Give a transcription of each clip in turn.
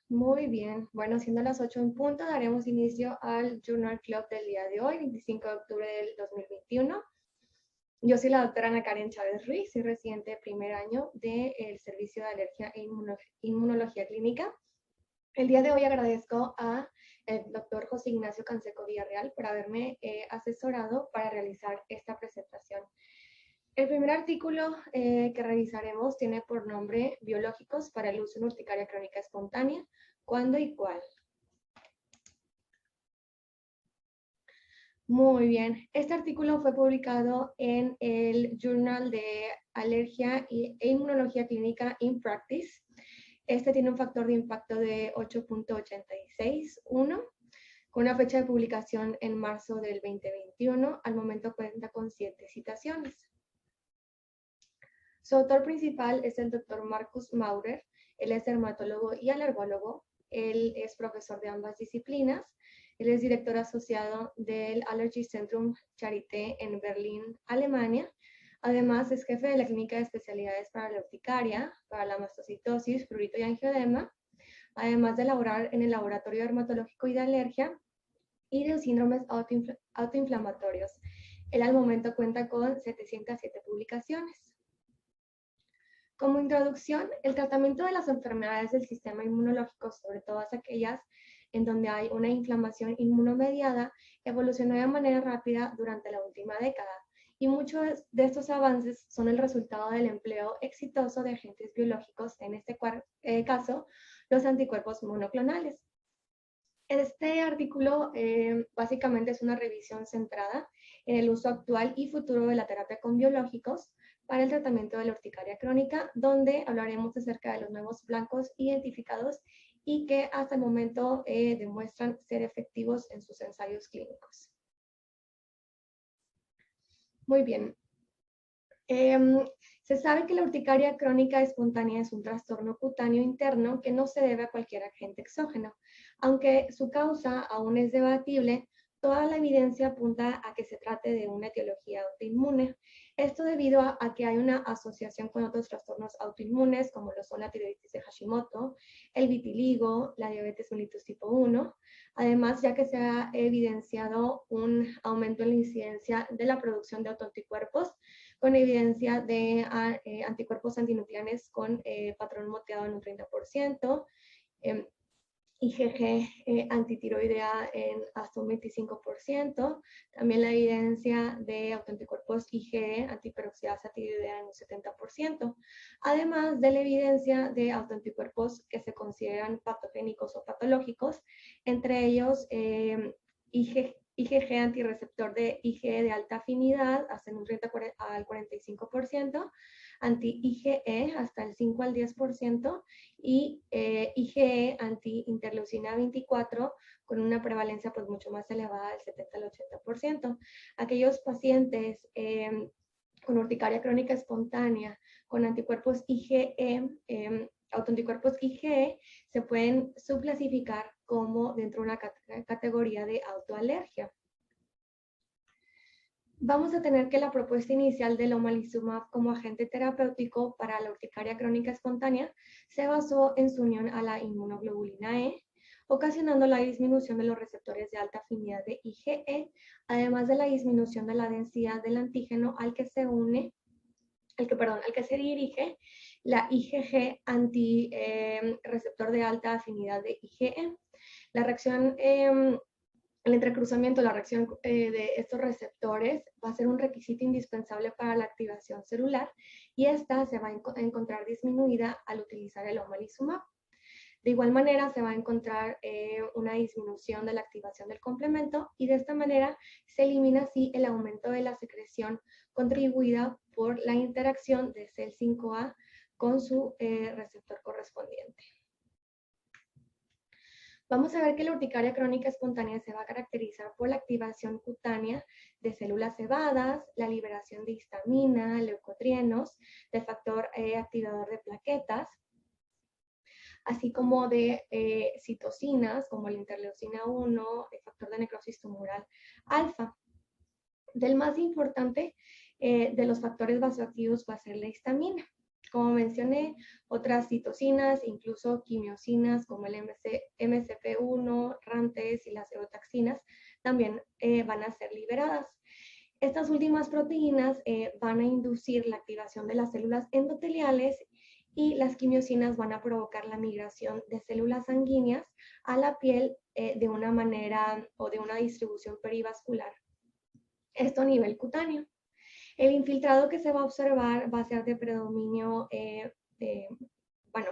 Muy bien. Bueno, siendo las 8 en punto, daremos inicio al Journal Club del día de hoy, 25 de octubre del 2021. Yo soy la doctora Ana Karen Chávez Ruiz, soy residente de primer año del Servicio de Alergia e Inmunología Clínica. El día de hoy agradezco a el doctor José Ignacio Canseco Villarreal por haberme asesorado para realizar esta presentación. El primer artículo que revisaremos tiene por nombre Biológicos para el uso en urticaria crónica espontánea, ¿cuándo y cuál? Muy bien. Este artículo fue publicado en el Journal de Alergia e Inmunología Clínica in Practice. Este tiene un factor de impacto de 8.861, con una fecha de publicación en marzo del 2021. Al momento cuenta con 7 citaciones. Su autor principal es el doctor Marcus Maurer. Él es dermatólogo y alergólogo. Él es profesor de ambas disciplinas. Él es director asociado del Allergy Zentrum Charité en Berlín, Alemania. Además, es jefe de la clínica de especialidades para la urticaria, para la mastocitosis, prurito y angioedema, además de laborar en el laboratorio dermatológico y de alergia y de síndromes autoinflamatorios. Él al momento cuenta con 707 publicaciones. Como introducción, el tratamiento de las enfermedades del sistema inmunológico, sobre todas aquellas en donde hay una inflamación inmunomediada, evolucionó de manera rápida durante la última década, y muchos de estos avances son el resultado del empleo exitoso de agentes biológicos, en este caso, los anticuerpos monoclonales. Este artículo básicamente es una revisión centrada en el uso actual y futuro de la terapia con biológicos para el tratamiento de la urticaria crónica, donde hablaremos acerca de los nuevos blancos identificados y que hasta el momento demuestran ser efectivos en sus ensayos clínicos. Muy bien. Se sabe que la urticaria crónica espontánea es un trastorno cutáneo interno que no se debe a cualquier agente exógeno. Aunque su causa aún es debatible, toda la evidencia apunta a que se trate de una etiología autoinmune. Esto debido a que hay una asociación con otros trastornos autoinmunes, como lo son la tiroiditis de Hashimoto, el vitiligo, la diabetes mellitus tipo 1. Además, ya que se ha evidenciado un aumento en la incidencia de la producción de autoanticuerpos, con evidencia de anticuerpos antinucleares con patrón moteado en un 30%, IgG antitiroidea en hasta un 25%, también la evidencia de autoanticuerpos IgE antiperoxidasa tiroidea en un 70%, además de la evidencia de autoanticuerpos que se consideran patogénicos o patológicos, entre ellos IgG antirreceptor de IgE de alta afinidad hasta un 30 al 45%, anti-IgE hasta el 5 al 10% y IgE anti-interleucina 24 con una prevalencia pues mucho más elevada del 70 al 80%. Aquellos pacientes con urticaria crónica espontánea con anticuerpos IgE, autoanticuerpos IgE, se pueden subclasificar como dentro de una categoría de autoalergia. Vamos a tener que la propuesta inicial del omalizumab como agente terapéutico para la urticaria crónica espontánea se basó en su unión a la inmunoglobulina E, ocasionando la disminución de los receptores de alta afinidad de IgE, además de la disminución de la densidad del antígeno al que se dirige la IgG anti-receptor de alta afinidad de IgE. La reacción el entrecruzamiento, la reacción de estos receptores va a ser un requisito indispensable para la activación celular, y esta se va a encontrar disminuida al utilizar el omalizumab. De igual manera se va a encontrar una disminución de la activación del complemento, y de esta manera se elimina así el aumento de la secreción contribuida por la interacción de CEL5A con su receptor correspondiente. Vamos a ver que la urticaria crónica espontánea se va a caracterizar por la activación cutánea de células cebadas, la liberación de histamina, leucotrienos, del factor activador de plaquetas, así como de citocinas como la interleucina 1, el factor de necrosis tumoral alfa. Del más importante de los factores vasoactivos va a ser la histamina. Como mencioné, otras citocinas, incluso quimiosinas como el MCP1, RANTES y las eotaxinas, también van a ser liberadas. Estas últimas proteínas van a inducir la activación de las células endoteliales y las quimiosinas van a provocar la migración de células sanguíneas a la piel de una manera o de una distribución perivascular. Esto a nivel cutáneo. El infiltrado que se va a observar va a ser de predominio bueno,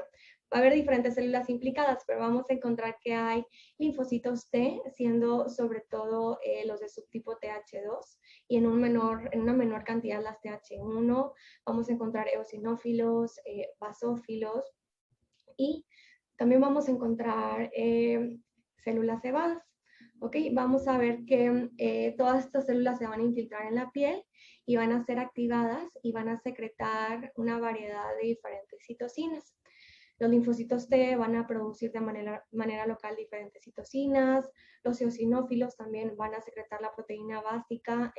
va a haber diferentes células implicadas, pero vamos a encontrar que hay linfocitos T, siendo sobre todo los de subtipo TH2, y en una menor cantidad las TH1. Vamos a encontrar eosinófilos, basófilos, y también vamos a encontrar células cebadas. ¿Ok? Vamos a ver que todas estas células se van a infiltrar en la piel y van a ser activadas y van a secretar una variedad de diferentes citocinas. Los linfocitos T van a producir de manera local diferentes citocinas. Los eosinófilos también van a secretar la proteína básica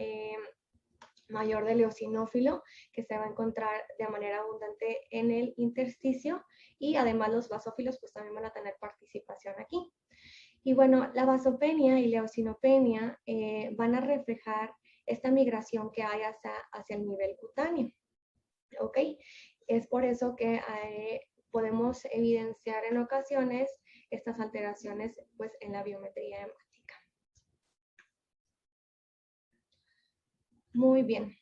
mayor del eosinófilo, que se va a encontrar de manera abundante en el intersticio. Y además los basófilos pues también van a tener participación aquí. Y bueno, la basopenia y la eosinopenia van a reflejar esta migración que hay hacia el nivel cutáneo. ¿Ok? Es por eso que podemos evidenciar en ocasiones estas alteraciones pues, en la biometría hemática. Muy bien.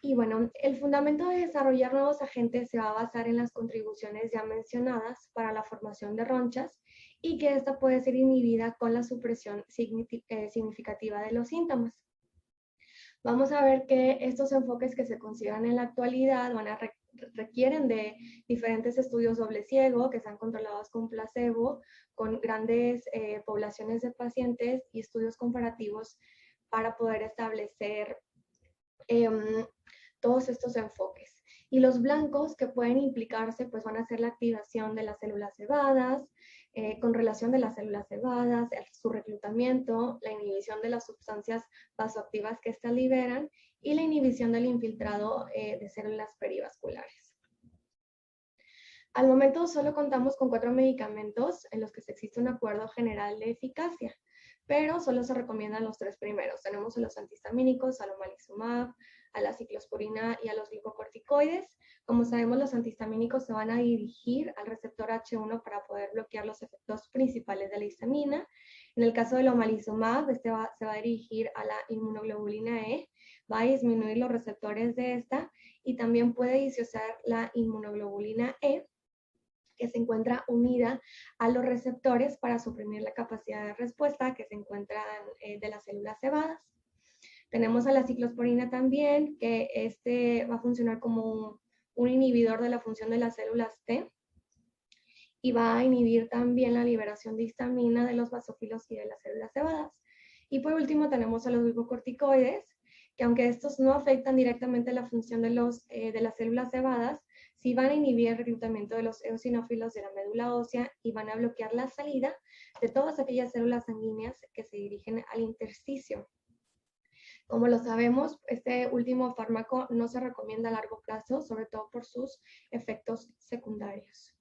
Y bueno, el fundamento de desarrollar nuevos agentes se va a basar en las contribuciones ya mencionadas para la formación de ronchas y que esta puede ser inhibida con la supresión significativa de los síntomas. Vamos a ver que estos enfoques que se consideran en la actualidad requieren de diferentes estudios doble ciego que sean controlados con placebo, con grandes poblaciones de pacientes y estudios comparativos para poder establecer todos estos enfoques. Y los blancos que pueden implicarse pues van a ser la activación de las células cebadas, con relación de las células cebadas, su reclutamiento, la inhibición de las sustancias vasoactivas que éstas liberan y la inhibición del infiltrado de células perivasculares. Al momento solo contamos con 4 medicamentos en los que existe un acuerdo general de eficacia, pero solo se recomiendan los 3 primeros. Tenemos a los antihistamínicos, al omalizumab, a la ciclosporina y a los glicocorticoides. Como sabemos, los antihistamínicos se van a dirigir al receptor H1 para poder bloquear los efectos principales de la histamina. En el caso del omalizumab, se va a dirigir a la inmunoglobulina E, va a disminuir los receptores de esta y también puede disociar la inmunoglobulina E, que se encuentra unida a los receptores para suprimir la capacidad de respuesta que se encuentran de las células cebadas. Tenemos a la ciclosporina también, que va a funcionar como un inhibidor de la función de las células T y va a inhibir también la liberación de histamina de los basófilos y de las células cebadas. Y por último tenemos a los glicocorticoides, que aunque estos no afectan directamente la función de las células cebadas, sí van a inhibir el reclutamiento de los eosinófilos de la médula ósea y van a bloquear la salida de todas aquellas células sanguíneas que se dirigen al intersticio. Como lo sabemos, este último fármaco no se recomienda a largo plazo, sobre todo por sus efectos secundarios.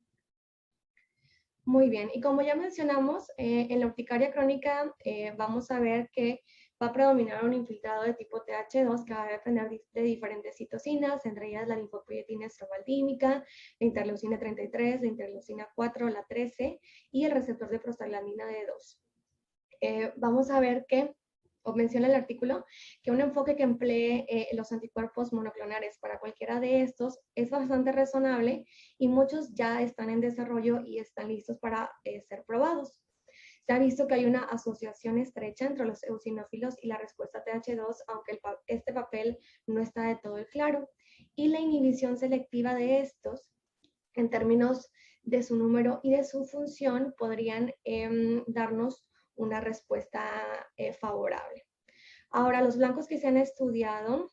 Muy bien, y como ya mencionamos, en la urticaria crónica vamos a ver que va a predominar un infiltrado de tipo TH2 que va a depender de diferentes citocinas, entre ellas la linfopoyetina estrobaldínica, la interleucina 33, la interleucina 4, la 13 y el receptor de prostaglandina D2. Vamos a ver que o menciona el artículo, que un enfoque que emplee los anticuerpos monoclonales para cualquiera de estos es bastante razonable y muchos ya están en desarrollo y están listos para ser probados. Se ha visto que hay una asociación estrecha entre los eosinófilos y la respuesta TH2, aunque este papel no está de todo claro. Y la inhibición selectiva de estos, en términos de su número y de su función, podrían darnos una respuesta favorable. Ahora, los blancos que se han estudiado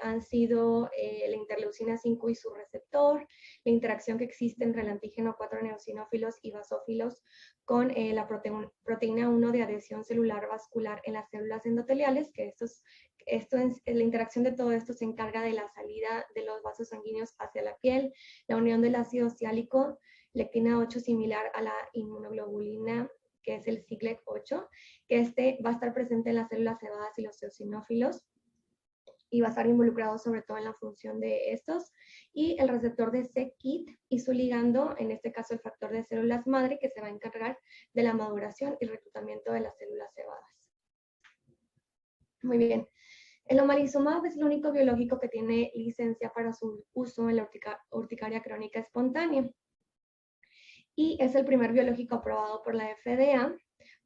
han sido la interleucina 5 y su receptor, la interacción que existe entre el antígeno 4 neosinófilos y basófilos con la proteína 1 de adhesión celular vascular en las células endoteliales, que estos la interacción de todo esto se encarga de la salida de los vasos sanguíneos hacia la piel, la unión del ácido ciálico, lectina 8 similar a la inmunoglobulina, que es el Siglec-8, que este va a estar presente en las células cebadas y los eosinófilos, y va a estar involucrado sobre todo en la función de estos, y el receptor de c-KIT y su ligando, en este caso el factor de células madre, que se va a encargar de la maduración y reclutamiento de las células cebadas. Muy bien. El omalizumab es el único biológico que tiene licencia para su uso en la urticaria crónica espontánea. Y es el primer biológico aprobado por la FDA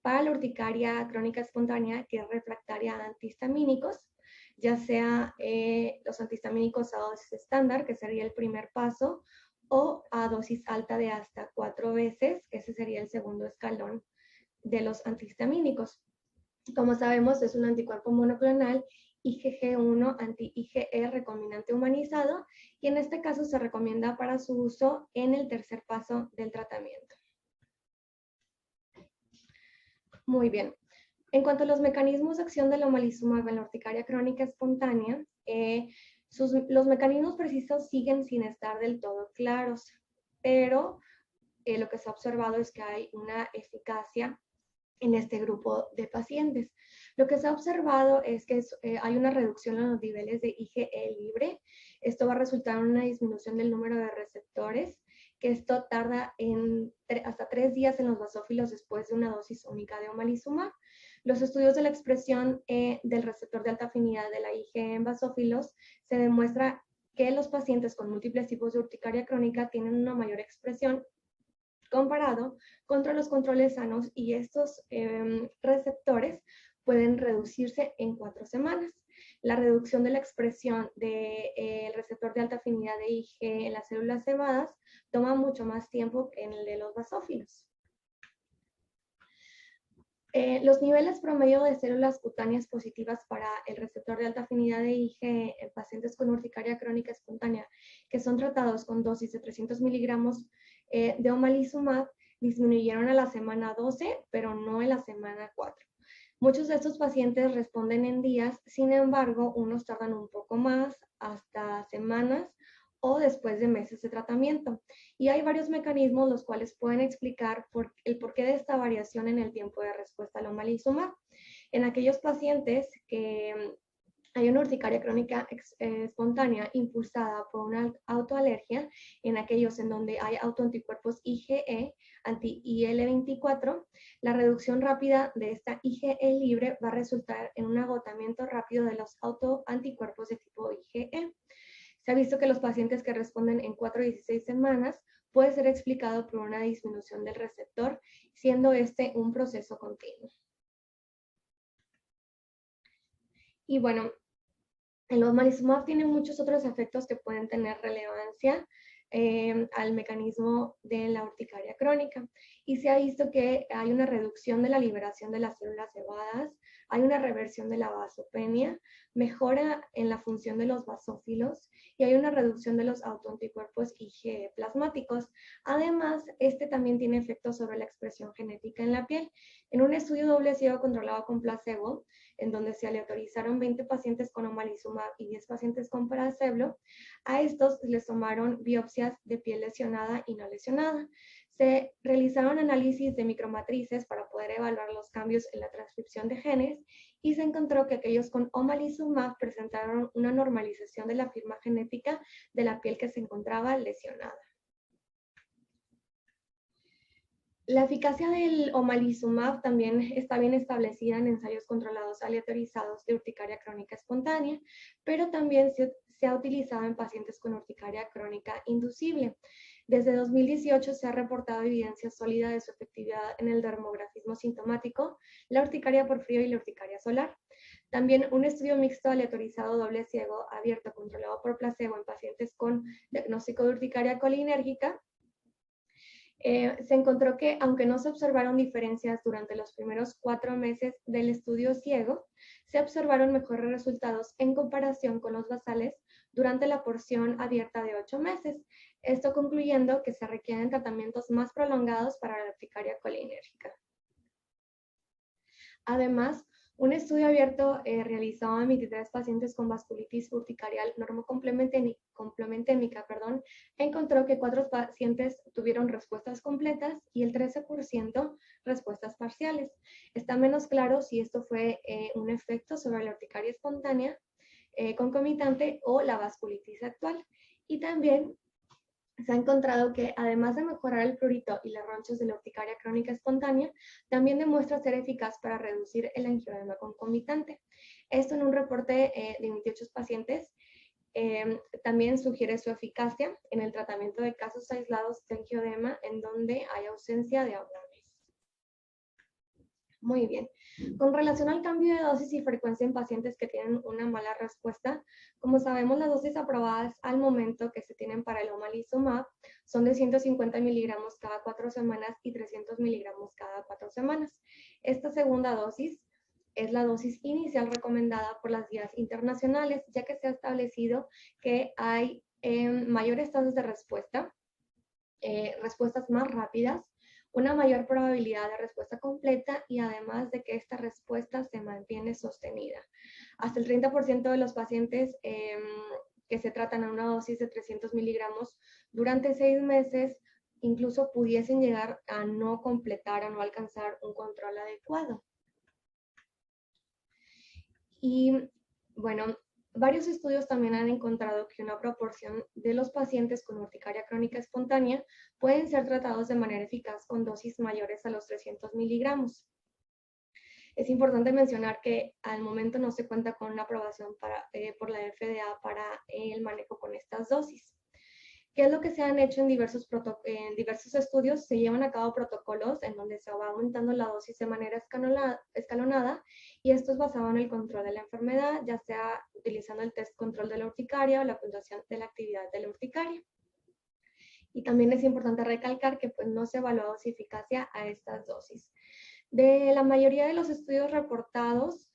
para la urticaria crónica espontánea que es refractaria a antihistamínicos, ya sea los antihistamínicos a dosis estándar, que sería el primer paso, o a dosis alta de hasta 4 veces, que ese sería el segundo escalón de los antihistamínicos. Como sabemos, es un anticuerpo monoclonal IgG1 anti-IgE recombinante humanizado, y en este caso se recomienda para su uso en el tercer paso del tratamiento. Muy bien. En cuanto a los mecanismos de acción del omalizumab en la urticaria crónica espontánea, los mecanismos precisos siguen sin estar del todo claros, pero lo que se ha observado es que hay una eficacia en este grupo de pacientes. Lo que se ha observado es que hay una reducción en los niveles de IgE libre. Esto va a resultar en una disminución del número de receptores, que esto tarda hasta 3 días en los basófilos después de una dosis única de omalizumab. Los estudios de la expresión del receptor de alta afinidad de la IgE en basófilos se demuestra que los pacientes con múltiples tipos de urticaria crónica tienen una mayor expresión comparado contra los controles sanos, y estos receptores pueden reducirse en 4 semanas. La reducción de la expresión del receptor de alta afinidad de IgE en las células cebadas toma mucho más tiempo que en el de los basófilos. Los niveles promedio de células cutáneas positivas para el receptor de alta afinidad de IgE en pacientes con urticaria crónica espontánea que son tratados con dosis de 300 miligramos de omalizumab disminuyeron a la semana 12, pero no en la semana 4. Muchos de estos pacientes responden en días, sin embargo, unos tardan un poco más, hasta semanas o después de meses de tratamiento. Y hay varios mecanismos los cuales pueden explicar el porqué de esta variación en el tiempo de respuesta al omalizumab. En aquellos pacientes que hay una urticaria crónica espontánea impulsada por una autoalergia, en aquellos en donde hay autoanticuerpos IgE, anti-IL-24, la reducción rápida de esta IgE libre va a resultar en un agotamiento rápido de los autoanticuerpos de tipo IgE. Se ha visto que los pacientes que responden en 4 y 16 semanas puede ser explicado por una disminución del receptor, siendo este un proceso continuo. Y bueno, el omalizumab tiene muchos otros efectos que pueden tener relevancia al mecanismo de la urticaria crónica. Y se ha visto que hay una reducción de la liberación de las células cebadas, hay una reversión de la vasopenia, mejora en la función de los basófilos y hay una reducción de los autoanticuerpos IgE plasmáticos. Además, este también tiene efectos sobre la expresión genética en la piel. En un estudio doble ciego controlado con placebo, en donde se aleatorizaron 20 pacientes con omalizumab y 10 pacientes con placebo, a estos les tomaron biopsias de piel lesionada y no lesionada. Se realizaron análisis de micromatrices para poder evaluar los cambios en la transcripción de genes y se encontró que aquellos con omalizumab presentaron una normalización de la firma genética de la piel que se encontraba lesionada. La eficacia del omalizumab también está bien establecida en ensayos controlados aleatorizados de urticaria crónica espontánea, pero también se ha utilizado en pacientes con urticaria crónica inducible. Desde 2018 se ha reportado evidencia sólida de su efectividad en el dermografismo sintomático, la urticaria por frío y la urticaria solar. También un estudio mixto aleatorizado doble ciego abierto controlado por placebo en pacientes con diagnóstico de urticaria colinérgica se encontró que, aunque no se observaron diferencias durante los primeros 4 meses del estudio ciego, se observaron mejores resultados en comparación con los basales durante la porción abierta de 8 meses. Esto concluyendo que se requieren tratamientos más prolongados para la urticaria colinérgica. Además, Un estudio abierto realizado en 23 pacientes con vasculitis urticarial complementémica, encontró que 4 pacientes tuvieron respuestas completas y el 13% respuestas parciales. Está menos claro si esto fue un efecto sobre la urticaria espontánea concomitante o la vasculitis actual. Y también se ha encontrado que además de mejorar el prurito y las ronchas de la urticaria crónica espontánea, también demuestra ser eficaz para reducir el angioedema concomitante. Esto en un reporte de 28 pacientes también sugiere su eficacia en el tratamiento de casos aislados de angioedema en donde hay ausencia de abdomen. Muy bien. Con relación al cambio de dosis y frecuencia en pacientes que tienen una mala respuesta, como sabemos, las dosis aprobadas al momento que se tienen para el omalizumab son de 150 miligramos cada 4 semanas y 300 miligramos cada 4 semanas. Esta segunda dosis es la dosis inicial recomendada por las guías internacionales, ya que se ha establecido que hay mayores tasas de respuesta, respuestas más rápidas, una mayor probabilidad de respuesta completa y además de que esta respuesta se mantiene sostenida. Hasta el 30% de los pacientes que se tratan a una dosis de 300 miligramos durante 6 meses incluso pudiesen llegar a no completar, a no alcanzar un control adecuado. Y bueno, varios estudios también han encontrado que una proporción de los pacientes con urticaria crónica espontánea pueden ser tratados de manera eficaz con dosis mayores a los 300 miligramos. Es importante mencionar que al momento no se cuenta con una aprobación por la FDA para el manejo con estas dosis. ¿Qué es lo que se han hecho en diversos estudios? Se llevan a cabo protocolos en donde se va aumentando la dosis de manera escalonada y esto es basado en el control de la enfermedad, ya sea utilizando el test control de la urticaria o la puntuación de la actividad de la urticaria. Y también es importante recalcar que pues, no se evalúa dosificacia a estas dosis. De la mayoría de los estudios reportados,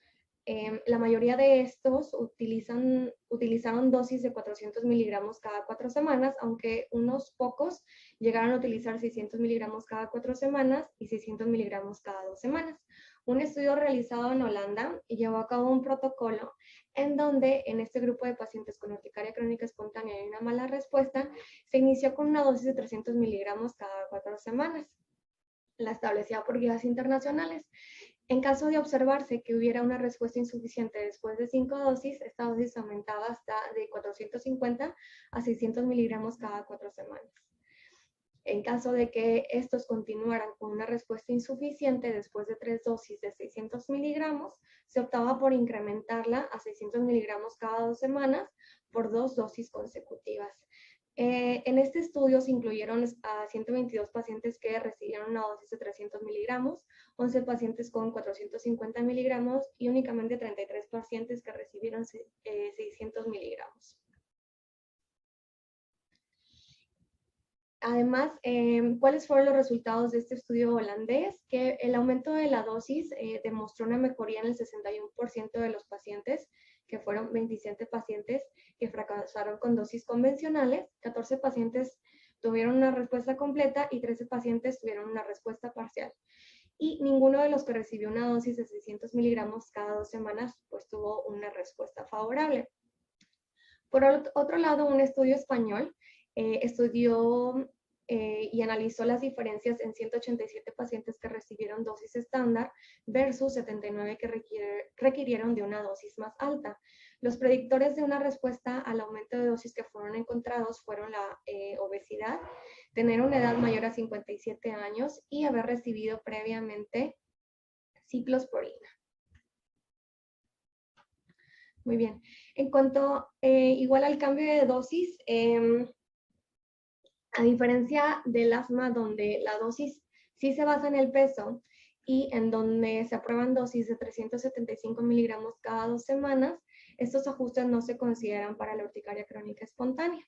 la mayoría de estos utilizaron dosis de 400 miligramos cada 4 semanas, aunque unos pocos llegaron a utilizar 600 miligramos cada 4 semanas y 600 miligramos cada 2 semanas. Un estudio realizado en Holanda llevó a cabo un protocolo en donde en este grupo de pacientes con urticaria crónica espontánea y una mala respuesta, se inició con una dosis de 300 miligramos cada 4 semanas, la establecida por guías internacionales. En caso de observarse que hubiera una respuesta insuficiente después de 5 dosis, esta dosis aumentaba hasta de 450 a 600 miligramos cada 4 semanas. En caso de que estos continuaran con una respuesta insuficiente después de 3 dosis de 600 miligramos, se optaba por incrementarla a 600 miligramos cada 2 semanas por 2 dosis consecutivas. En este estudio se incluyeron a 122 pacientes que recibieron una dosis de 300 miligramos, 11 pacientes con 450 miligramos y únicamente 33 pacientes que recibieron 600 miligramos. Además, ¿cuáles fueron los resultados de este estudio holandés? Que el aumento de la dosis demostró una mejoría en el 61% de los pacientes, que fueron 27 pacientes que fracasaron con dosis convencionales, 14 pacientes tuvieron una respuesta completa y 13 pacientes tuvieron una respuesta parcial. Y ninguno de los que recibió una dosis de 600 miligramos cada 2 semanas pues tuvo una respuesta favorable. Por otro lado, un estudio español estudió y analizó las diferencias en 187 pacientes que recibieron dosis estándar versus 79 que requirieron de una dosis más alta. Los predictores de una respuesta al aumento de dosis que fueron encontrados fueron la obesidad, tener una edad mayor a 57 años y haber recibido previamente ciclosporina. Muy bien. En cuanto igual al cambio de dosis, a diferencia del asma, donde la dosis sí se basa en el peso y en donde se aprueban dosis de 375 miligramos cada 2 semanas, estos ajustes no se consideran para la urticaria crónica espontánea.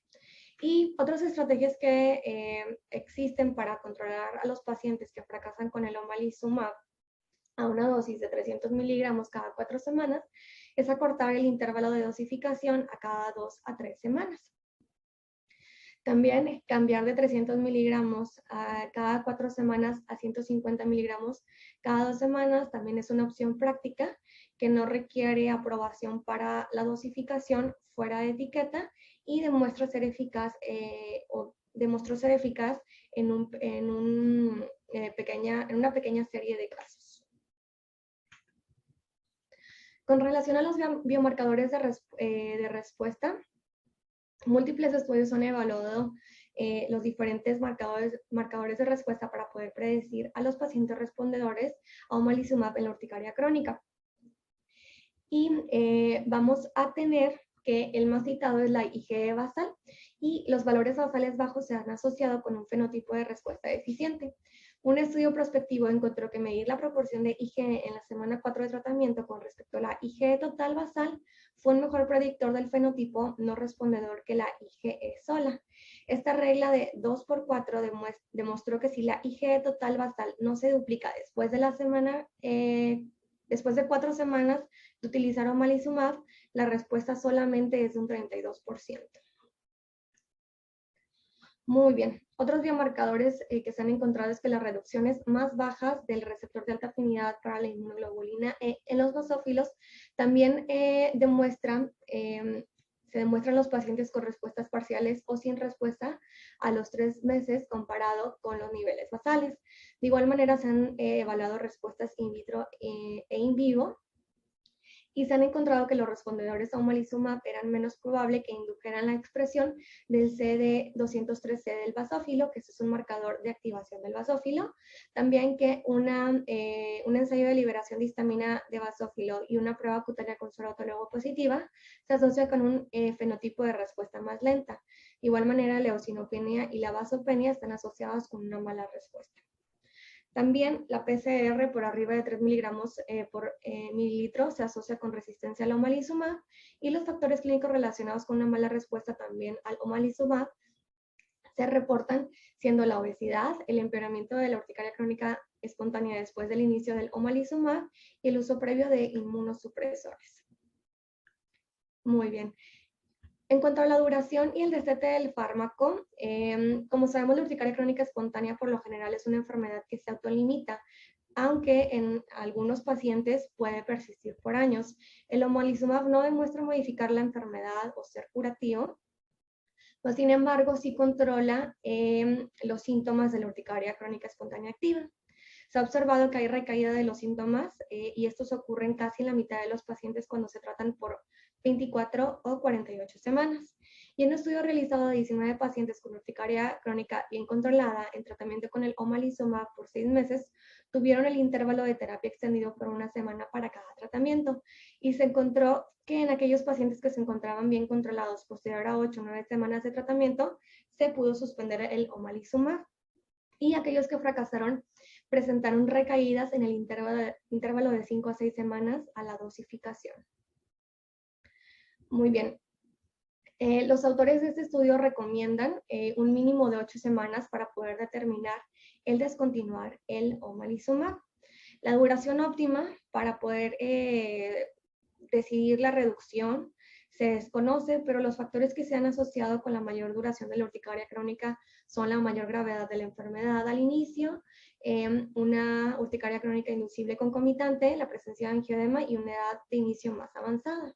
Y otras estrategias que existen para controlar a los pacientes que fracasan con el omalizumab a una dosis de 300 miligramos cada 4 semanas es acortar el intervalo de dosificación a cada 2 a 3 semanas. También cambiar de 300 miligramos cada 4 semanas a 150 miligramos cada 2 semanas también es una opción práctica que no requiere aprobación para la dosificación fuera de etiqueta y demuestra ser eficaz demostró ser eficaz en una pequeña serie de casos. Con relación a los biomarcadores de respuesta, múltiples estudios han evaluado los diferentes marcadores de respuesta para poder predecir a los pacientes respondedores a omalizumab en la urticaria crónica. Y vamos a tener que el más citado es la IgE basal, y los valores basales bajos se han asociado con un fenotipo de respuesta deficiente. Un estudio prospectivo encontró que medir la proporción de IgE en la semana 4 de tratamiento con respecto a la IgE total basal fue un mejor predictor del fenotipo no respondedor que la IgE sola. Esta regla de 2×4 demostró que si la IgE total basal no se duplica después de 4 semanas de utilizar omalizumab, la respuesta solamente es de un 32%. Muy bien. Otros biomarcadores que se han encontrado es que las reducciones más bajas del receptor de alta afinidad para la inmunoglobulina E en los basófilos también se demuestran los pacientes con respuestas parciales o sin respuesta a los 3 meses comparado con los niveles basales. De igual manera se han evaluado respuestas in vitro e in vivo, y se han encontrado que los respondedores a omalizumab eran menos probable que indujeran la expresión del CD203C del basófilo, que es un marcador de activación del basófilo. También que un ensayo de liberación de histamina de basófilo y una prueba cutánea con suero autólogo positiva se asocia con un fenotipo de respuesta más lenta. De igual manera, la eosinofenia y la vasopenia están asociadas con una mala respuesta. También la PCR por arriba de 3 miligramos por mililitro se asocia con resistencia al omalizumab, y los factores clínicos relacionados con una mala respuesta también al omalizumab se reportan, siendo la obesidad, el empeoramiento de la urticaria crónica espontánea después del inicio del omalizumab y el uso previo de inmunosupresores. Muy bien. En cuanto a la duración y el destete del fármaco, como sabemos, la urticaria crónica espontánea por lo general es una enfermedad que se autolimita, aunque en algunos pacientes puede persistir por años. El omalizumab no demuestra modificar la enfermedad o ser curativo, pero sin embargo sí controla los síntomas de la urticaria crónica espontánea activa. Se ha observado que hay recaída de los síntomas y estos ocurren casi en la mitad de los pacientes cuando se tratan por 24 o 48 semanas. Y en un estudio realizado de 19 pacientes con urticaria crónica bien controlada en tratamiento con el omalizumab por 6 meses, tuvieron el intervalo de terapia extendido por 1 semana para cada tratamiento. Y se encontró que en aquellos pacientes que se encontraban bien controlados posterior a 8 o 9 semanas de tratamiento, se pudo suspender el omalizumab. Y aquellos que fracasaron presentaron recaídas en el intervalo de 5 a 6 semanas a la dosificación. Muy bien. Los autores de este estudio recomiendan un mínimo de 8 semanas para poder determinar el descontinuar el omalizumab. La duración óptima para poder decidir la reducción se desconoce, pero los factores que se han asociado con la mayor duración de la urticaria crónica son la mayor gravedad de la enfermedad al inicio, una urticaria crónica inducible concomitante, la presencia de angioedema y una edad de inicio más avanzada.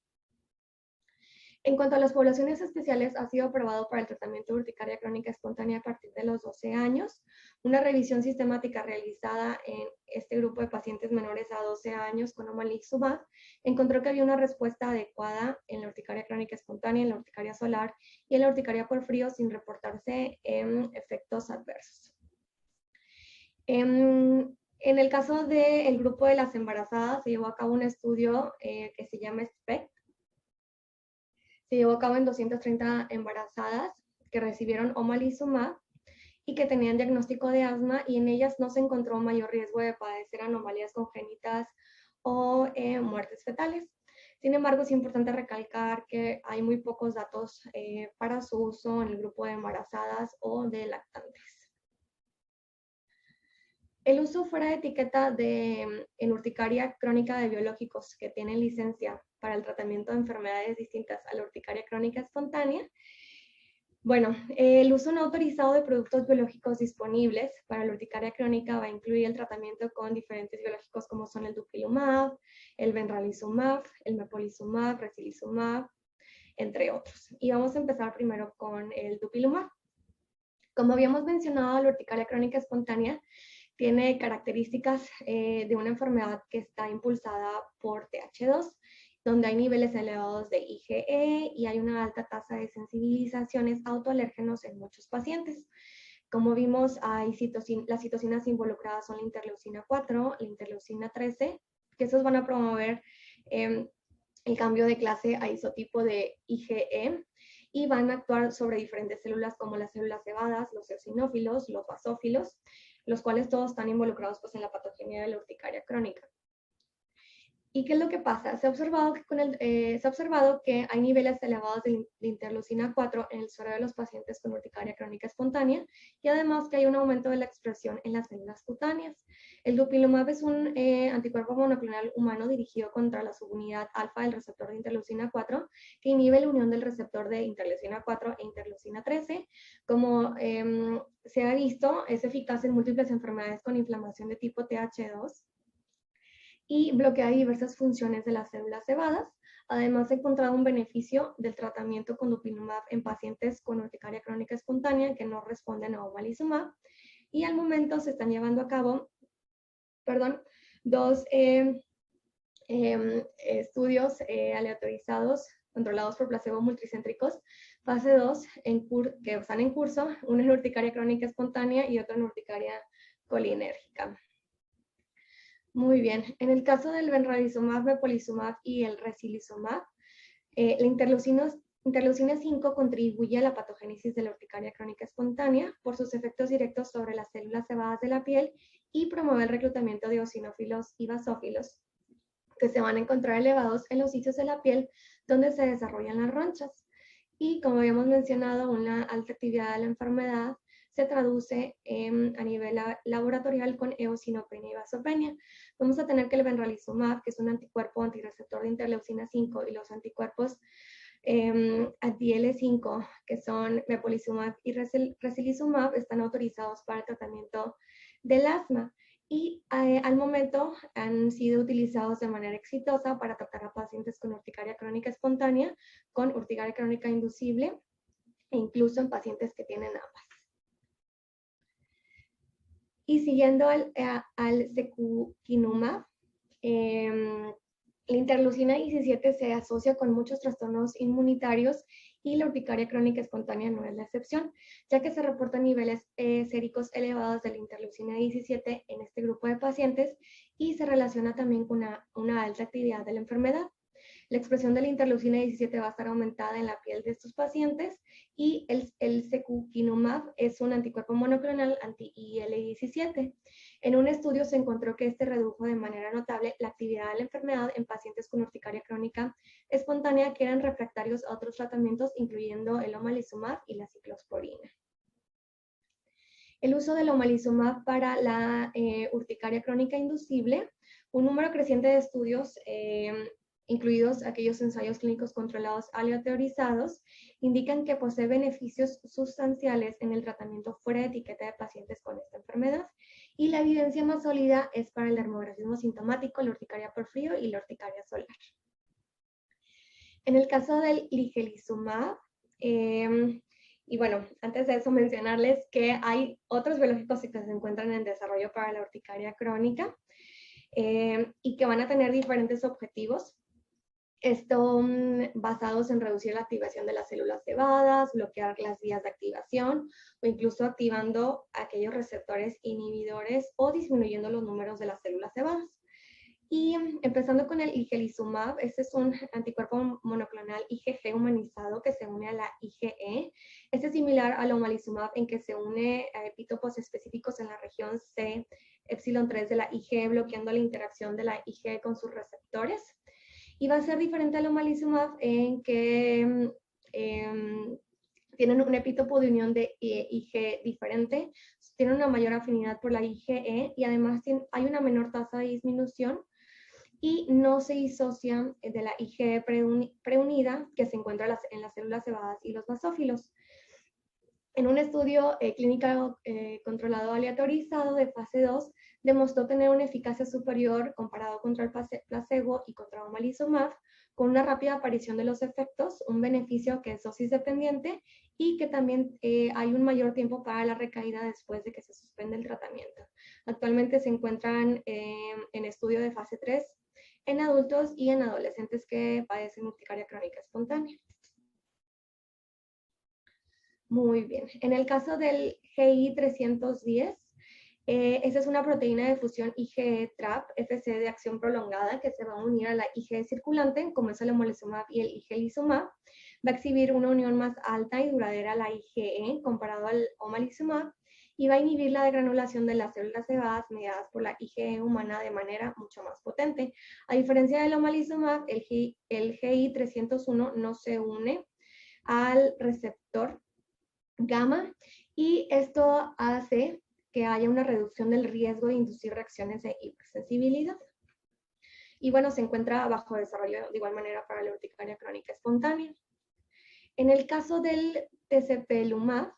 En cuanto a las poblaciones especiales, ha sido aprobado para el tratamiento de urticaria crónica espontánea a partir de los 12 años. Una revisión sistemática realizada en este grupo de pacientes menores a 12 años con omalizumab encontró que había una respuesta adecuada en la urticaria crónica espontánea, en la urticaria solar y en la urticaria por frío sin reportarse efectos adversos. En el caso del grupo de las embarazadas, se llevó a cabo un estudio que se llama SPECT. Se llevó a cabo en 230 embarazadas que recibieron omalizumab y que tenían diagnóstico de asma, y en ellas no se encontró mayor riesgo de padecer anomalías congénitas o muertes fetales. Sin embargo, es importante recalcar que hay muy pocos datos para su uso en el grupo de embarazadas o de lactantes. El uso fuera de etiqueta en urticaria crónica de biológicos que tienen licencia para el tratamiento de enfermedades distintas a la urticaria crónica espontánea Bueno, el uso no autorizado de productos biológicos disponibles para la urticaria crónica va a incluir el tratamiento con diferentes biológicos como son el dupilumab, el benralizumab, el mepolizumab, racilizumab, entre otros. Y vamos a empezar primero con el dupilumab. Como habíamos mencionado, la urticaria crónica espontánea tiene características de una enfermedad que está impulsada por TH2, donde hay niveles elevados de IgE y hay una alta tasa de sensibilizaciones autoalérgenos en muchos pacientes. Como vimos, las citocinas involucradas son la interleucina 4, la interleucina 13, que esos van a promover el cambio de clase a isotipo de IgE y van a actuar sobre diferentes células como las células cebadas, los eosinófilos, los basófilos, los cuales todos están involucrados pues, en la patogenia de la urticaria crónica. ¿Y qué es lo que pasa? Se ha observado que, hay niveles elevados de interleucina 4 en el suero de los pacientes con urticaria crónica espontánea y además que hay un aumento de la expresión en las células cutáneas. El dupilumab es un anticuerpo monoclonal humano dirigido contra la subunidad alfa del receptor de interleucina 4 que inhibe la unión del receptor de interleucina 4 e interleucina 13. Como se ha visto, es eficaz en múltiples enfermedades con inflamación de tipo TH2 y bloquea diversas funciones de las células cebadas. Además, se ha encontrado un beneficio del tratamiento con dupilumab en pacientes con urticaria crónica espontánea que no responden a omalizumab. Y al momento se están llevando a cabo, dos estudios aleatorizados controlados por placebo multicéntricos, fase 2, que están en curso, uno en urticaria crónica espontánea y otro en urticaria colinérgica. Muy bien. En el caso del benralizumab, mepolizumab y el racilizumab, la interleucina 5 contribuye a la patogénesis de la urticaria crónica espontánea por sus efectos directos sobre las células cebadas de la piel y promueve el reclutamiento de eosinófilos y basófilos, que se van a encontrar elevados en los sitios de la piel donde se desarrollan las ronchas. Y como habíamos mencionado, una alta actividad de la enfermedad se traduce a nivel laboratorial con eosinopenia y vasopenia. Vamos a tener que el benralizumab, que es un anticuerpo antirreceptor de interleucina 5, y los anticuerpos anti-L5, que son mepolizumab y racilizumab, están autorizados para el tratamiento del asma. Y al momento han sido utilizados de manera exitosa para tratar a pacientes con urticaria crónica espontánea, con urticaria crónica inducible e incluso en pacientes que tienen ambas. Y siguiendo al secukinumab, la interleucina 17 se asocia con muchos trastornos inmunitarios y la urticaria crónica espontánea no es la excepción, ya que se reportan niveles séricos elevados de la interleucina 17 en este grupo de pacientes y se relaciona también con una alta actividad de la enfermedad. La expresión de la interleucina 17 va a estar aumentada en la piel de estos pacientes y el secukinumab es un anticuerpo monoclonal anti-IL-17. En un estudio se encontró que este redujo de manera notable la actividad de la enfermedad en pacientes con urticaria crónica espontánea que eran refractarios a otros tratamientos, incluyendo el omalizumab y la ciclosporina. El uso del omalizumab para la urticaria crónica inducible, un número creciente de estudios incluidos aquellos ensayos clínicos controlados aleatorizados, indican que posee beneficios sustanciales en el tratamiento fuera de etiqueta de pacientes con esta enfermedad. Y la evidencia más sólida es para el dermografismo sintomático, la urticaria por frío y la urticaria solar. En el caso del ligelizumab, y bueno, antes de eso mencionarles que hay otros biológicos que se encuentran en desarrollo para la urticaria crónica y que van a tener diferentes objetivos. Basados en reducir la activación de las células cebadas, bloquear las vías de activación o incluso activando aquellos receptores inhibidores o disminuyendo los números de las células cebadas. Y empezando con el igelizumab, este es un anticuerpo monoclonal IgG humanizado que se une a la IgE. Este es similar al omalizumab en que se une a epítopos específicos en la región C, epsilon 3 de la IgE, bloqueando la interacción de la IgE con sus receptores. Y va a ser diferente al omalizumab en que tienen un epítopo de unión de Ig diferente, tienen una mayor afinidad por la IgE y además hay una menor tasa de disminución y no se disocia de la IgE preunida que se encuentra en las células cebadas y los basófilos. En un estudio clínico controlado aleatorizado de fase 2, demostró tener una eficacia superior comparado contra el placebo y contra omalizumab, con una rápida aparición de los efectos, un beneficio que es dosis dependiente y que también hay un mayor tiempo para la recaída después de que se suspende el tratamiento. Actualmente se encuentran en estudio de fase 3 en adultos y en adolescentes que padecen urticaria crónica espontánea. Muy bien. En el caso del GI 310, esa es una proteína de fusión IgE-TRAP FC de acción prolongada que se va a unir a la IgE circulante, como es el omalizumab y el igelizumab. Va a exhibir una unión más alta y duradera a la IgE comparado al omalizumab y va a inhibir la degranulación de las células cebadas mediadas por la IgE humana de manera mucho más potente. A diferencia del omalizumab, el GI 301 no se une al receptor gamma y esto hace que haya una reducción del riesgo de inducir reacciones de hipersensibilidad. Y bueno, se encuentra bajo desarrollo de igual manera para la urticaria crónica espontánea. En el caso del tezepelumab,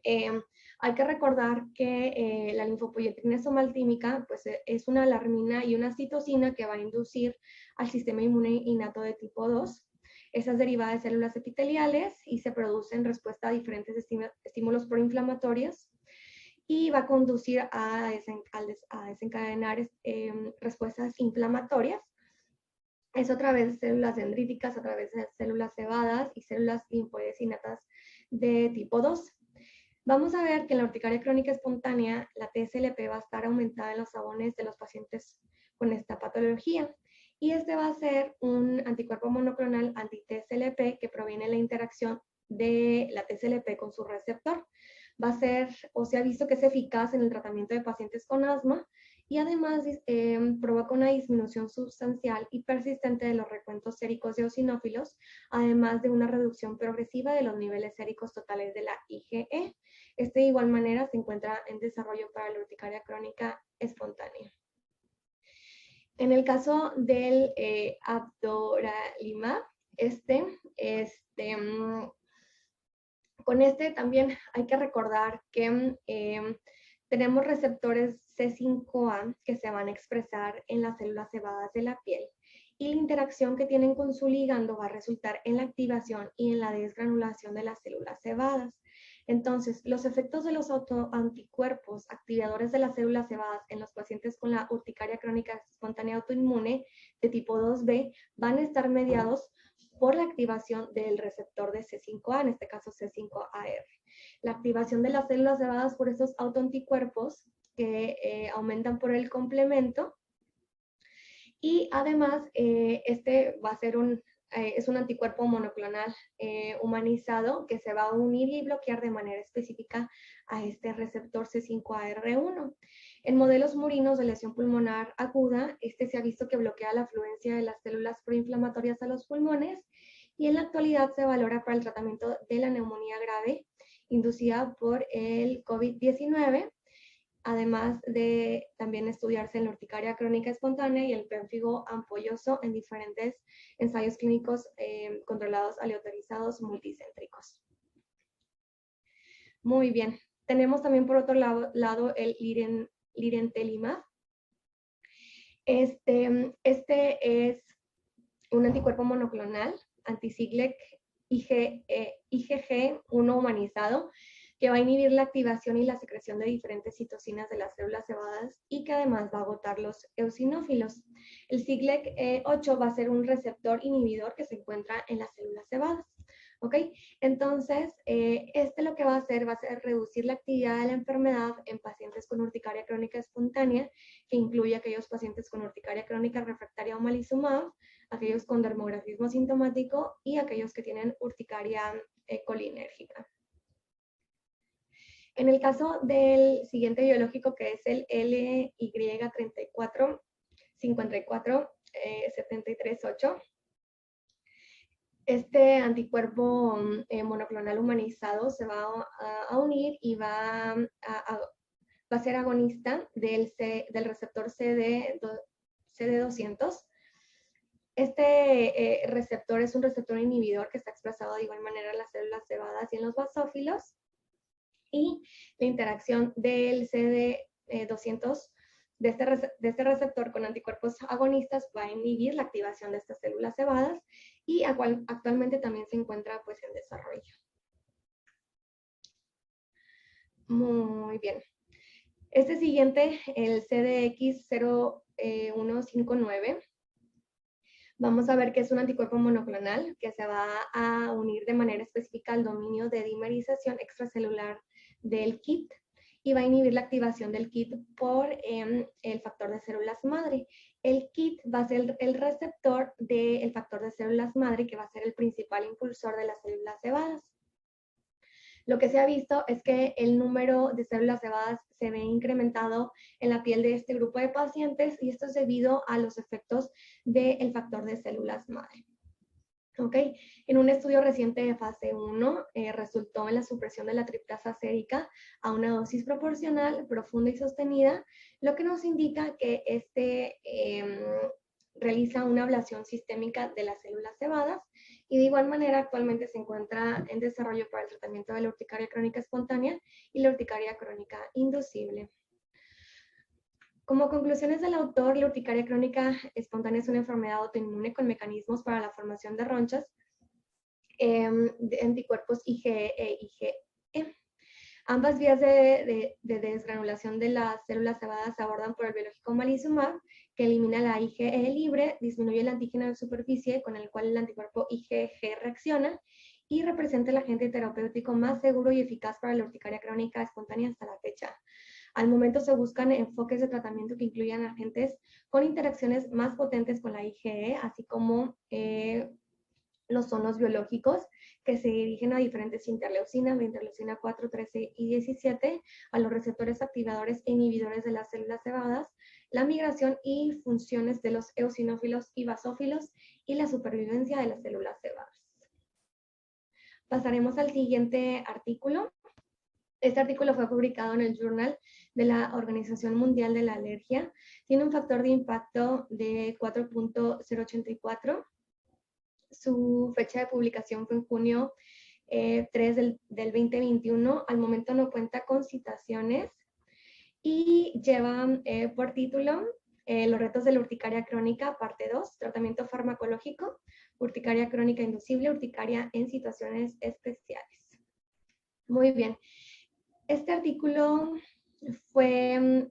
hay que recordar que la linfopoietina somaltímica pues, es una alarmina y una citocina que va a inducir al sistema inmune innato de tipo 2. Esas derivadas de células epiteliales y se producen en respuesta a diferentes estímulos proinflamatorios y va a conducir a desencadenar respuestas inflamatorias. Es a través de células dendríticas, a través de células cebadas y células linfoides innatas de tipo 2. Vamos a ver que en la urticaria crónica espontánea, la TSLP va a estar aumentada en los sabones de los pacientes con esta patología. Y este va a ser un anticuerpo monoclonal anti-TSLP que proviene de la interacción de la TSLP con su receptor. Va a ser, o se ha visto que es eficaz en el tratamiento de pacientes con asma y además provoca una disminución sustancial y persistente de los recuentos séricos de eosinófilos, además de una reducción progresiva de los niveles séricos totales de la IgE. Este de igual manera se encuentra en desarrollo para la urticaria crónica espontánea. En el caso del abdoralimab, con este también hay que recordar que tenemos receptores C5a que se van a expresar en las células cebadas de la piel y la interacción que tienen con su ligando va a resultar en la activación y en la desgranulación de las células cebadas. Entonces, los efectos de los autoanticuerpos activadores de las células cebadas en los pacientes con la urticaria crónica espontánea autoinmune de tipo 2B van a estar mediados por la activación del receptor de C5a, en este caso C5AR. La activación de las células cebadas por estos autoanticuerpos que aumentan por el complemento y además este va a ser es un anticuerpo monoclonal humanizado que se va a unir y bloquear de manera específica a este receptor C5AR1. En modelos murinos de lesión pulmonar aguda, este se ha visto que bloquea la afluencia de las células proinflamatorias a los pulmones y en la actualidad se valora para el tratamiento de la neumonía grave inducida por el COVID-19, además de también estudiarse en la urticaria crónica espontánea y el pérfido ampolloso en diferentes ensayos clínicos controlados aleatorizados multicéntricos. Muy bien. Tenemos también por otro lado el lirentelimab. Este es un anticuerpo monoclonal anti-Siglec IgG1 humanizado que va a inhibir la activación y la secreción de diferentes citocinas de las células cebadas y que además va a agotar los eosinófilos. El Siglec-8 va a ser un receptor inhibidor que se encuentra en las células cebadas. ¿Ok? Entonces, lo que va a hacer reducir la actividad de la enfermedad en pacientes con urticaria crónica espontánea, que incluye aquellos pacientes con urticaria crónica refractaria a omalizumab, aquellos con dermografismo sintomático y aquellos que tienen urticaria colinérgica. En el caso del siguiente biológico, que es el LY34-54-73-8, este anticuerpo monoclonal humanizado se va a unir y va a ser agonista del receptor CD200. Este receptor es un receptor inhibidor que está expresado de igual manera en las células cebadas y en los basófilos. y la interacción del CD200 de este receptor con anticuerpos agonistas va a inhibir la activación de estas células cebadas y actualmente también se encuentra pues en desarrollo. Muy bien. Este siguiente, el CDX0159, vamos a ver que es un anticuerpo monoclonal que se va a unir de manera específica al dominio de dimerización extracelular del KIT y va a inhibir la activación del KIT por el factor de células madre. El KIT va a ser el receptor del factor de células madre que va a ser el principal impulsor de las células cebadas. Lo que se ha visto es que el número de células cebadas se ve incrementado en la piel de este grupo de pacientes y esto es debido a los efectos del factor de células madre. ¿Okay? En un estudio reciente de fase 1 resultó en la supresión de la triptasa sérica a una dosis proporcional, profunda y sostenida, lo que nos indica que realiza una ablación sistémica de las células cebadas y de igual manera actualmente se encuentra en desarrollo para el tratamiento de la urticaria crónica espontánea y la urticaria crónica inducible. Como conclusiones del autor, la urticaria crónica espontánea es una enfermedad autoinmune con mecanismos para la formación de ronchas de anticuerpos IgE e IgE. Ambas vías de desgranulación de las células cebadas se abordan por el biológico omalizumab, que elimina la IgE libre, disminuye el antígeno de superficie con el cual el anticuerpo IgG reacciona y representa el agente terapéutico más seguro y eficaz para la urticaria crónica espontánea hasta la fecha. Al momento se buscan enfoques de tratamiento que incluyan agentes con interacciones más potentes con la IgE, así como los son los biológicos, que se dirigen a diferentes interleucinas, la interleucina 4, 13 y 17, a los receptores activadores e inhibidores de las células cebadas, la migración y funciones de los eosinófilos y basófilos y la supervivencia de las células cebadas. Pasaremos al siguiente artículo. Este artículo fue publicado en el Journal de la Organización Mundial de la Alergia. Tiene un factor de impacto de 4.084. Su fecha de publicación fue en junio 3 del 2021. Al momento no cuenta con citaciones y lleva por título Los retos de la urticaria crónica, parte 2, tratamiento farmacológico, urticaria crónica inducible, urticaria en situaciones especiales. Muy bien. Este artículo fue...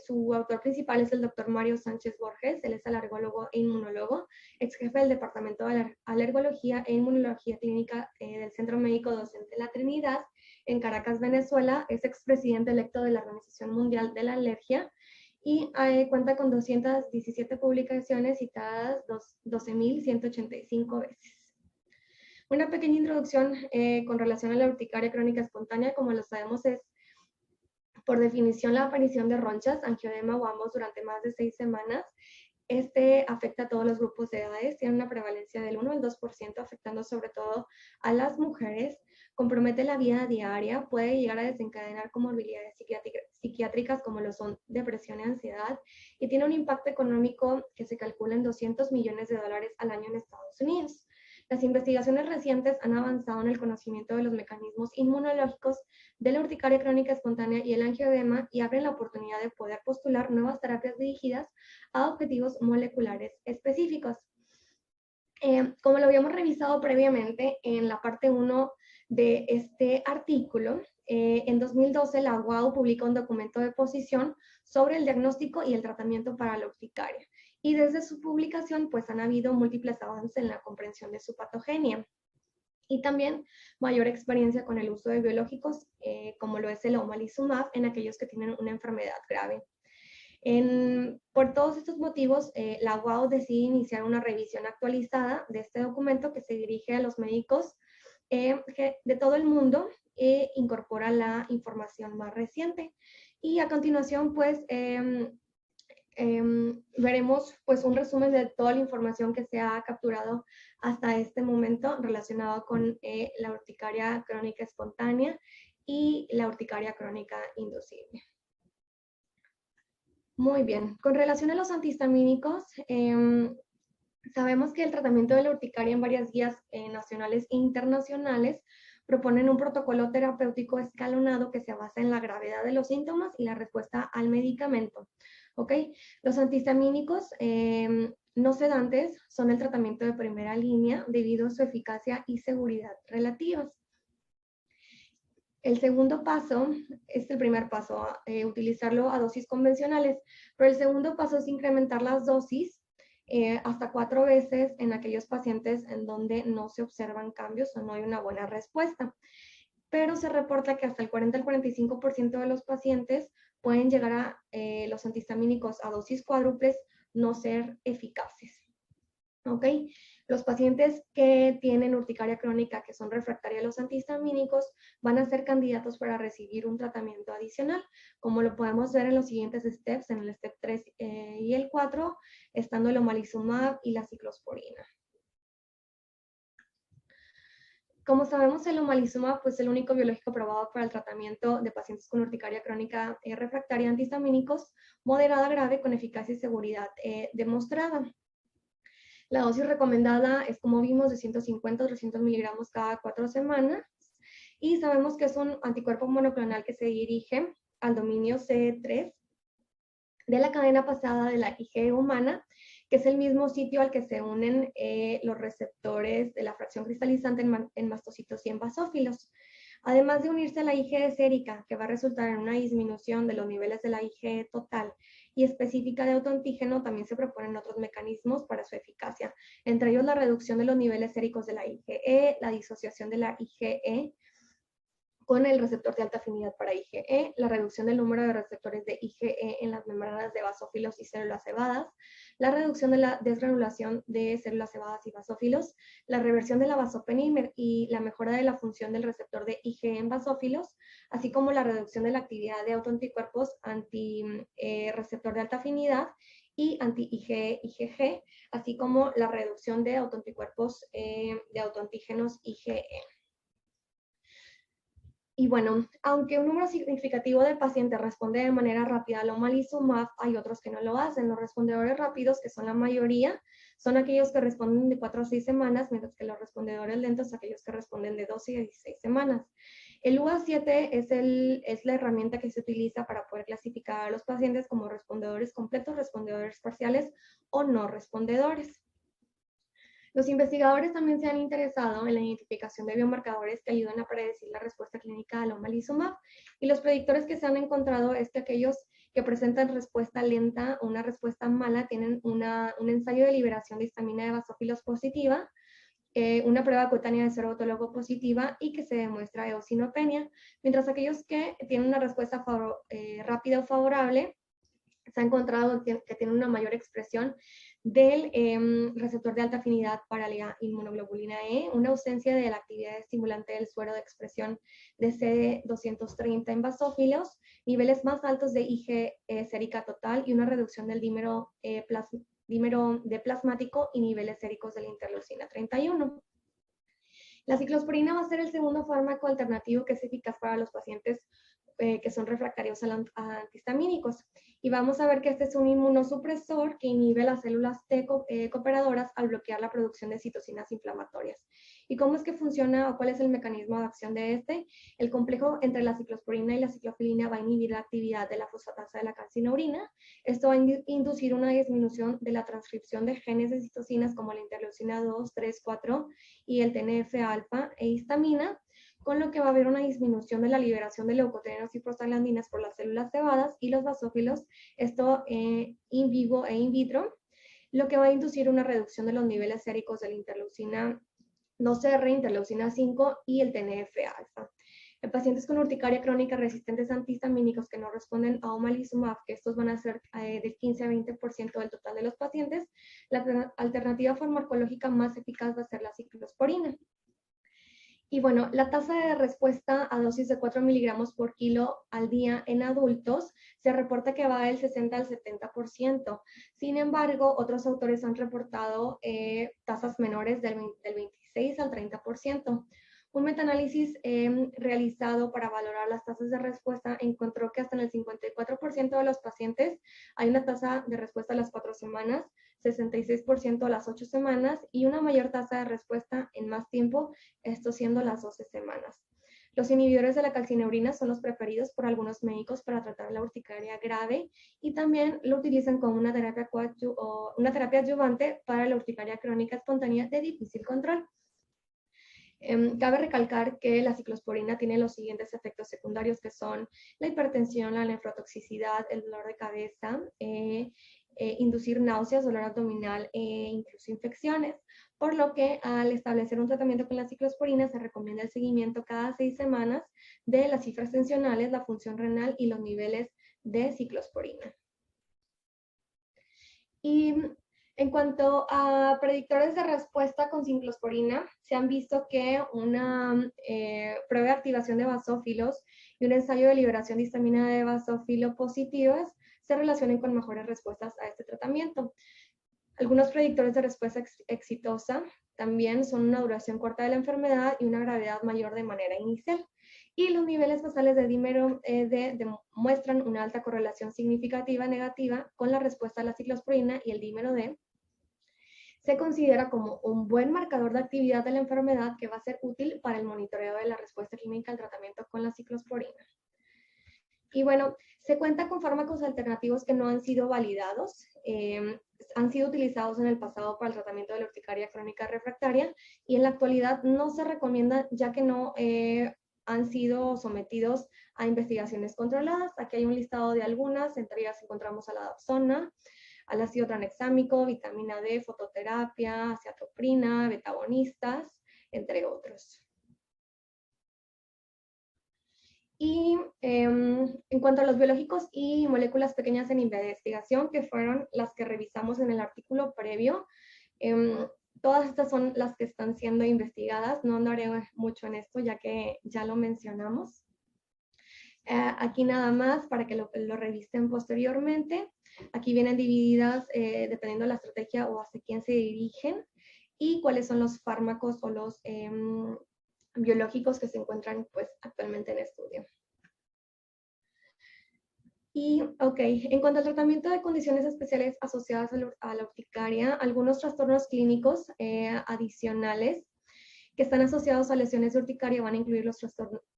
su autor principal es el doctor Mario Sánchez Borges, él es alergólogo e inmunólogo, ex jefe del Departamento de Alergología e Inmunología Clínica del Centro Médico Docente La Trinidad, en Caracas, Venezuela, es expresidente electo de la Organización Mundial de la Alergia y cuenta con 217 publicaciones citadas 12.185 veces. Una pequeña introducción con relación a la urticaria crónica espontánea, como lo sabemos, es por definición la aparición de ronchas, angioedema o ambos durante más de 6 semanas. Este afecta a todos los grupos de edades, tiene una prevalencia del 1 al 2%, afectando sobre todo a las mujeres, compromete la vida diaria, puede llegar a desencadenar comorbilidades psiquiátricas como lo son depresión y ansiedad, y tiene un impacto económico que se calcula en $200 millones al año en Estados Unidos. Las investigaciones recientes han avanzado en el conocimiento de los mecanismos inmunológicos de la urticaria crónica espontánea y el angioedema y abren la oportunidad de poder postular nuevas terapias dirigidas a objetivos moleculares específicos. Como lo habíamos revisado previamente en la parte 1 de este artículo, en 2012 la UAU publicó un documento de posición sobre el diagnóstico y el tratamiento para la urticaria. Y desde su publicación, pues han habido múltiples avances en la comprensión de su patogenia. Y también mayor experiencia con el uso de biológicos, como lo es el omalizumab, en aquellos que tienen una enfermedad grave. Por todos estos motivos, la UAU decide iniciar una revisión actualizada de este documento que se dirige a los médicos de todo el mundo e incorpora la información más reciente. Y a continuación, pues, veremos pues un resumen de toda la información que se ha capturado hasta este momento relacionado con la urticaria crónica espontánea y la urticaria crónica inducible. Muy bien, con relación a los antihistamínicos, Sabemos que el tratamiento de la urticaria en varias guías nacionales e internacionales proponen un protocolo terapéutico escalonado que se basa en la gravedad de los síntomas y la respuesta al medicamento. ¿Ok? Los antihistamínicos no sedantes son el tratamiento de primera línea debido a su eficacia y seguridad relativas. El segundo paso es el primer paso, utilizarlo a dosis convencionales, pero el segundo paso es incrementar las dosis hasta 4 veces en aquellos pacientes en donde no se observan cambios o no hay una buena respuesta. Pero se reporta que hasta el 40 al 45% de los pacientes pueden llegar a los antihistamínicos a dosis cuádruples no ser eficaces. ¿Ok? Los pacientes que tienen urticaria crónica, que son refractarios a los antihistamínicos, van a ser candidatos para recibir un tratamiento adicional, como lo podemos ver en los siguientes steps, en el step 3 y el 4, estando el omalizumab y la ciclosporina. Como sabemos, el omalizumab pues, es el único biológico probado para el tratamiento de pacientes con urticaria crónica refractaria a antihistamínicos moderada grave con eficacia y seguridad demostrada. La dosis recomendada es, como vimos, de 150 a 300 miligramos cada 4 semanas. Y sabemos que es un anticuerpo monoclonal que se dirige al dominio CD3 de la cadena pasada de la IgE humana, que es el mismo sitio al que se unen los receptores de la fracción cristalizante en mastocitos y en basófilos. Además de unirse a la IgE sérica, que va a resultar en una disminución de los niveles de la IgE total y específica de autoantígeno, también se proponen otros mecanismos para su eficacia, entre ellos la reducción de los niveles séricos de la IgE, la disociación de la IgE con el receptor de alta afinidad para IgE, la reducción del número de receptores de IgE en las membranas de basófilos y células cebadas, la reducción de la desgranulación de células cebadas y basófilos, la reversión de la vasopenia y la mejora de la función del receptor de IgE en basófilos, así como la reducción de la actividad de autoanticuerpos anti-receptor de alta afinidad y anti-IgE, IgG, así como la reducción de autoanticuerpos de autoantígenos IgE. Y bueno, aunque un número significativo de pacientes responde de manera rápida al omalizumab, hay otros que no lo hacen. Los respondedores rápidos, que son la mayoría, son aquellos que responden de 4 a 6 semanas, mientras que los respondedores lentos, aquellos que responden de 12 a 16 semanas. El UA7 es la herramienta que se utiliza para poder clasificar a los pacientes como respondedores completos, respondedores parciales o no respondedores. Los investigadores también se han interesado en la identificación de biomarcadores que ayudan a predecir la respuesta clínica al omalizumab, y los predictores que se han encontrado es que aquellos que presentan respuesta lenta o una respuesta mala tienen un ensayo de liberación de histamina de basófilos positiva, una prueba cutánea de suero autólogo positiva y que se demuestra eosinopenia, mientras aquellos que tienen una respuesta rápida o favorable se ha encontrado que tiene una mayor expresión del receptor de alta afinidad para la inmunoglobulina E, una ausencia de la actividad estimulante del suero de expresión de CD230 en basófilos, niveles más altos de IgE sérica total y una reducción del dímero de plasmático y niveles séricos de la interleucina 31. La ciclosporina va a ser el segundo fármaco alternativo que es eficaz para los pacientes que son refractarios a antihistamínicos. Y vamos a ver que este es un inmunosupresor que inhibe las células T cooperadoras al bloquear la producción de citocinas inflamatorias. ¿Y cómo es que funciona o cuál es el mecanismo de acción de este? El complejo entre la ciclosporina y la ciclofilina va a inhibir la actividad de la fosfatasa de la calcinurina. Esto va a inducir una disminución de la transcripción de genes de citocinas como la interleucina 2, 3, 4 y el TNF-alfa e histamina, con lo que va a haber una disminución de la liberación de leucotrienos y prostaglandinas por las células cebadas y los basófilos, esto in vivo e in vitro, lo que va a inducir una reducción de los niveles séricos de la interleucina 2R, interleucina 5 y el TNF-alfa. En pacientes con urticaria crónica resistentes a antihistamínicos que no responden a omalizumab, que estos van a ser del 15 a 20% del total de los pacientes, la alternativa farmacológica más eficaz va a ser la ciclosporina. Y bueno, la tasa de respuesta a dosis de 4 miligramos por kilo al día en adultos se reporta que va del 60 al 70%. Sin embargo, otros autores han reportado tasas menores del 26 al 30%. Un metaanálisis realizado para valorar las tasas de respuesta encontró que hasta en el 54% de los pacientes hay una tasa de respuesta a las 4 semanas, 66% a las 8 semanas y una mayor tasa de respuesta en más tiempo, esto siendo las 12 semanas. Los inhibidores de la calcineurina son los preferidos por algunos médicos para tratar la urticaria grave y también lo utilizan como una terapia adyuvante para la urticaria crónica espontánea de difícil control. Cabe recalcar que la ciclosporina tiene los siguientes efectos secundarios que son la hipertensión, la nefrotoxicidad, el dolor de cabeza, inducir náuseas, dolor abdominal e incluso infecciones, por lo que al establecer un tratamiento con la ciclosporina se recomienda el seguimiento cada 6 semanas de las cifras tensionales, la función renal y los niveles de ciclosporina. Y en cuanto a predictores de respuesta con ciclosporina, se han visto que una prueba de activación de basófilos y un ensayo de liberación de histamina de basófilo positivas se relacionan con mejores respuestas a este tratamiento. Algunos predictores de respuesta exitosa también son una duración corta de la enfermedad y una gravedad mayor de manera inicial. Y los niveles basales de dímero muestran una alta correlación significativa negativa con la respuesta a la ciclosporina y el dímero D se considera como un buen marcador de actividad de la enfermedad que va a ser útil para el monitoreo de la respuesta clínica al tratamiento con la ciclosporina. Y bueno, se cuenta con fármacos alternativos que no han sido validados, han sido utilizados en el pasado para el tratamiento de la urticaria crónica refractaria y en la actualidad no se recomienda ya que no han sido sometidos a investigaciones controladas. Aquí hay un listado de algunas, entre ellas encontramos a la dapsona, al ácido tranexámico, vitamina D, fototerapia, aciatoprina, betagonistas, entre otros. Y en cuanto a los biológicos y moléculas pequeñas en investigación, que fueron las que revisamos en el artículo previo, todas estas son las que están siendo investigadas. No andaré mucho en esto, ya que ya lo mencionamos. Aquí nada más para que lo revisten posteriormente. Aquí vienen divididas dependiendo de la estrategia o hacia quién se dirigen y cuáles son los fármacos o los biológicos que se encuentran pues, actualmente en estudio. Y, en cuanto al tratamiento de condiciones especiales asociadas a la urticaria, algunos trastornos clínicos adicionales que están asociados a lesiones de urticaria van a incluir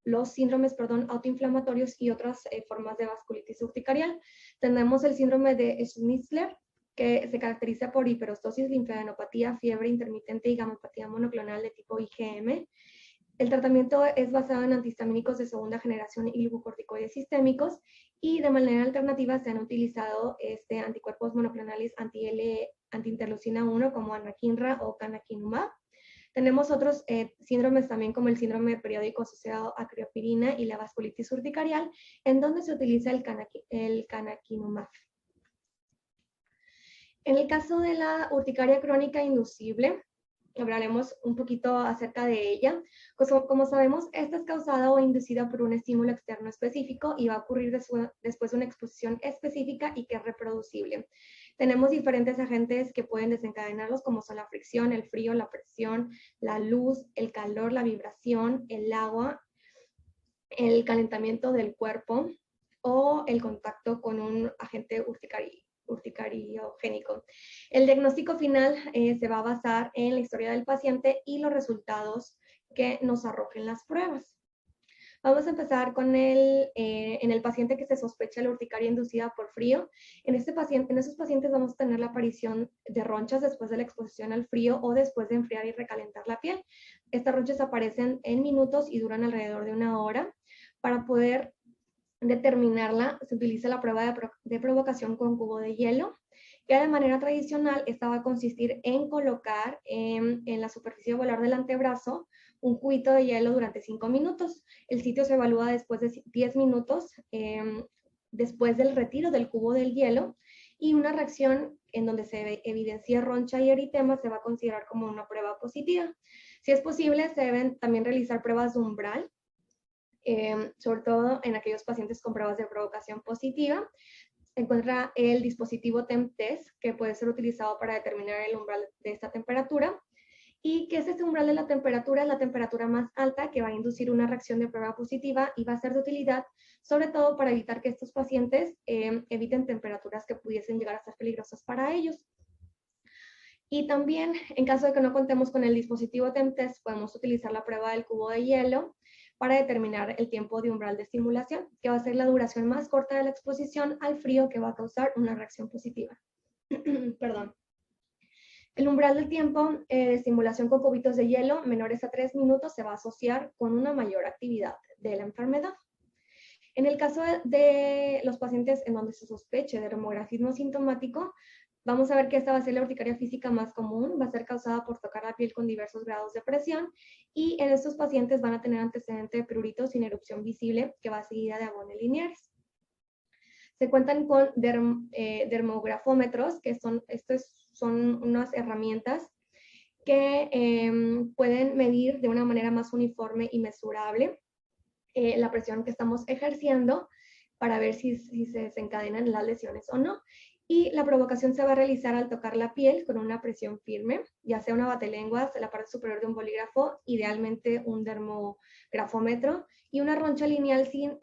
los síndromes autoinflamatorios y otras formas de vasculitis urticarial. Tenemos el síndrome de Schnitzler, que se caracteriza por hiperostosis, linfadenopatía, fiebre intermitente y gamopatía monoclonal de tipo IgM. El tratamiento es basado en antihistamínicos de segunda generación y glucocorticoides sistémicos y de manera alternativa se han utilizado anticuerpos monoclonales anti-interleucina 1 como anakinra o canakinumab. Tenemos otros síndromes también como el síndrome periódico asociado a criopirina y la vasculitis urticarial, en donde se utiliza el canakinumab. En el caso de la urticaria crónica inducible, hablaremos un poquito acerca de ella. Como sabemos, esta es causada o inducida por un estímulo externo específico y va a ocurrir después de una exposición específica y que es reproducible. Tenemos diferentes agentes que pueden desencadenarlos, como son la fricción, el frío, la presión, la luz, el calor, la vibración, el agua, el calentamiento del cuerpo o el contacto con un agente urticariogénico. El diagnóstico final se va a basar en la historia del paciente y los resultados que nos arrojen las pruebas. Vamos a empezar con en el paciente que se sospecha la urticaria inducida por frío. En esos pacientes vamos a tener la aparición de ronchas después de la exposición al frío o después de enfriar y recalentar la piel. Estas ronchas aparecen en minutos y duran alrededor de 1 hora. Para poder determinarla, se utiliza la prueba de provocación con cubo de hielo, que de manera tradicional esta va a consistir en colocar en la superficie volar del antebrazo un cubito de hielo durante 5 minutos. El sitio se evalúa después de 10 minutos, después del retiro del cubo del hielo, y una reacción en donde se evidencia roncha y eritema se va a considerar como una prueba positiva. Si es posible, se deben también realizar pruebas de umbral, sobre todo en aquellos pacientes con pruebas de provocación positiva. Se encuentra el dispositivo TempTest, que puede ser utilizado para determinar el umbral de esta temperatura. Y que es este umbral de la temperatura, es la temperatura más alta que va a inducir una reacción de prueba positiva y va a ser de utilidad, sobre todo para evitar que estos pacientes eviten temperaturas que pudiesen llegar a ser peligrosas para ellos. Y también, en caso de que no contemos con el dispositivo TempTest, podemos utilizar la prueba del cubo de hielo para determinar el tiempo de umbral de estimulación, que va a ser la duración más corta de la exposición al frío que va a causar una reacción positiva. Perdón. El umbral del tiempo de estimulación con cubitos de hielo menores a 3 minutos se va a asociar con una mayor actividad de la enfermedad. En el caso de los pacientes en donde se sospeche de dermografismo sintomático, vamos a ver que esta va a ser la urticaria física más común, va a ser causada por tocar la piel con diversos grados de presión y en estos pacientes van a tener antecedente de prurito sin erupción visible que va seguida de abones lineares. Se cuentan con dermografómetros, que son unas herramientas que pueden medir de una manera más uniforme y mesurable la presión que estamos ejerciendo para ver si se desencadenan las lesiones o no. Y la provocación se va a realizar al tocar la piel con una presión firme, ya sea una batelenguas, la parte superior de un bolígrafo, idealmente un dermografómetro, y una roncha lineal sin el